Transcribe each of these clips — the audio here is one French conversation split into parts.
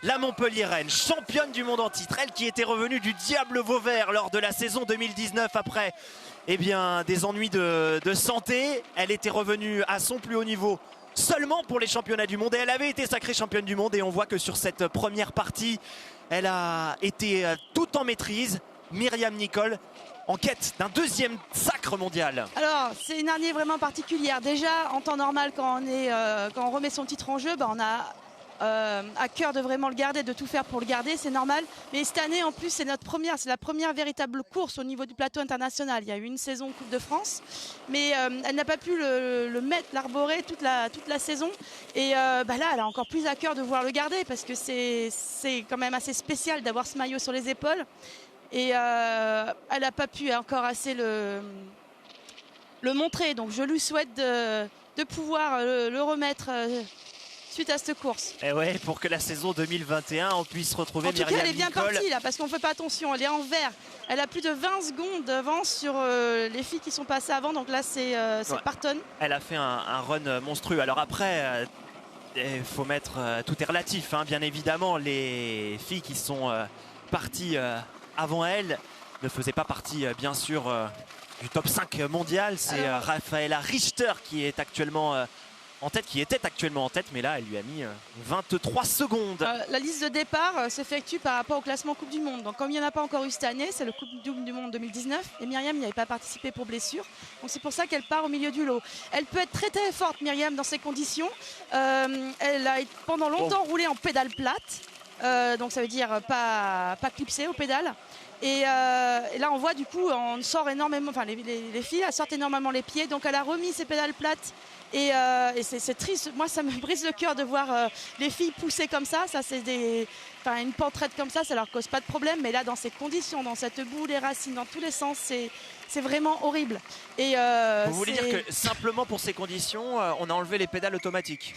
La Montpelliéraine, championne du monde en titre, elle qui était revenue du Diable Vauvert lors de la saison 2019 après des ennuis de santé. Elle était revenue à son plus haut niveau seulement pour les championnats du monde et elle avait été sacrée championne du monde et on voit que sur cette première partie, elle a été tout en maîtrise. Myriam Nicol en quête d'un deuxième sacre mondial. Alors c'est une année vraiment particulière. Déjà en temps normal quand on remet son titre en jeu, on a à cœur de vraiment le garder, de tout faire pour le garder, c'est normal. Mais cette année en plus c'est la première véritable course au niveau du plateau international. Il y a eu une saison Coupe de France, mais elle n'a pas pu l'arborer toute la saison. Et là elle a encore plus à cœur de vouloir le garder parce que c'est quand même assez spécial d'avoir ce maillot sur les épaules. Et elle n'a pas pu encore assez le montrer. Donc je lui souhaite de pouvoir le remettre suite à cette course. Et ouais, pour que la saison 2021 on puisse retrouver Myriam Nicol. En tout cas elle est bien partie là parce qu'on ne fait pas attention, elle est en vert. Elle a plus de 20 secondes d'avance sur les filles qui sont passées avant. Donc là c'est Parton. Elle a fait un run monstrueux. Alors après il faut mettre tout est relatif hein, bien évidemment. Les filles qui sont parties avant elle ne faisaient pas partie bien sûr du top 5 mondial. C'est Rafaela Richter qui est actuellement en tête, qui était actuellement en tête, mais là elle lui a mis 23 secondes. La liste de départ s'effectue par rapport au classement Coupe du Monde. Donc comme il n'y en a pas encore eu cette année, c'est le Coupe du Monde 2019 et Myriam n'y avait pas participé pour blessure. Donc c'est pour ça qu'elle part au milieu du lot. Elle peut être très très forte Myriam dans ces conditions. Elle a pendant longtemps roulé en pédale plate. Donc ça veut dire pas clipsé au pédale. Et là on voit du coup on sort énormément, enfin les filles elles sortent énormément les pieds. Donc elle a remis ses pédales plates. Et c'est triste, moi ça me brise le cœur de voir les filles pousser comme ça. Ça c'est une pentraide comme ça leur cause pas de problème. Mais là dans ces conditions, dans cette boue, les racines, dans tous les sens, c'est vraiment horrible. Et vous voulez dire que simplement pour ces conditions, on a enlevé les pédales automatiques?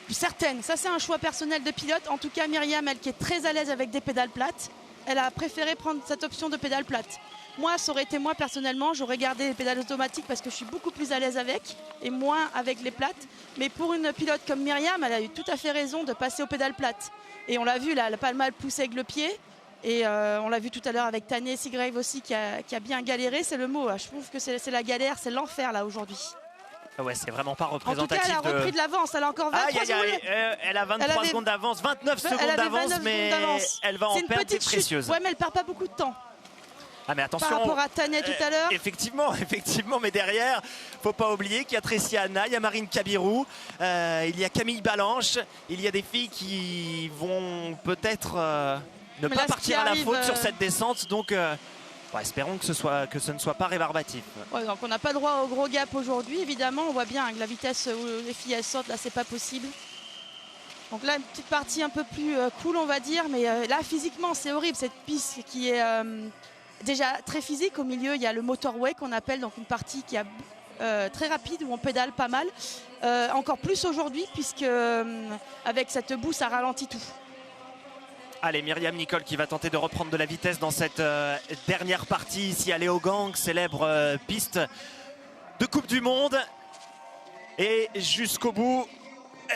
Certaines, ça c'est un choix personnel de pilote. En tout cas Myriam, elle qui est très à l'aise avec des pédales plates, elle a préféré prendre cette option de pédale plate. Moi, ça aurait été moi personnellement, j'aurais gardé les pédales automatiques parce que je suis beaucoup plus à l'aise avec et moins avec les plates. Mais pour une pilote comme Myriam, elle a eu tout à fait raison de passer aux pédales plates. Et on l'a vu là, elle n'a pas mal poussé avec le pied. Et on l'a vu tout à l'heure avec Tahnée Seagrave aussi qui a bien galéré, c'est le mot. Je trouve que c'est la galère, c'est l'enfer là aujourd'hui. Ouais, c'est vraiment pas représentatif. En tout cas, elle a repris de l'avance. Elle a encore 23 secondes. Elle a 23 secondes d'avance, 29 secondes d'avance, mais elle va en perdre des précieuses. Ouais, mais elle perd pas beaucoup de temps. Ah mais attention. Par rapport à Tahnée tout à l'heure. Effectivement, mais derrière, faut pas oublier qu'il y a Tracy Hanna, il y a Marine Cabirou, il y a Camille Balanche, il y a des filles qui vont peut-être ne pas partir à la faute sur cette descente. Donc espérons que ce ne soit pas rébarbatif. Ouais, donc on n'a pas le droit au gros gap aujourd'hui, évidemment. On voit bien que la vitesse où les filles elles sortent, là c'est pas possible. Donc là une petite partie un peu plus cool on va dire, mais là physiquement c'est horrible cette piste qui est déjà très physique. Au milieu il y a le motorway qu'on appelle, donc une partie qui est très rapide où on pédale pas mal. Encore plus aujourd'hui puisque avec cette boue ça ralentit tout. Allez, Myriam Nicol qui va tenter de reprendre de la vitesse dans cette dernière partie ici à Léogang, célèbre piste de Coupe du Monde. Et jusqu'au bout,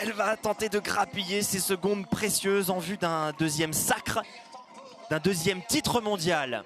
elle va tenter de grappiller ces secondes précieuses en vue d'un deuxième sacre, d'un deuxième titre mondial.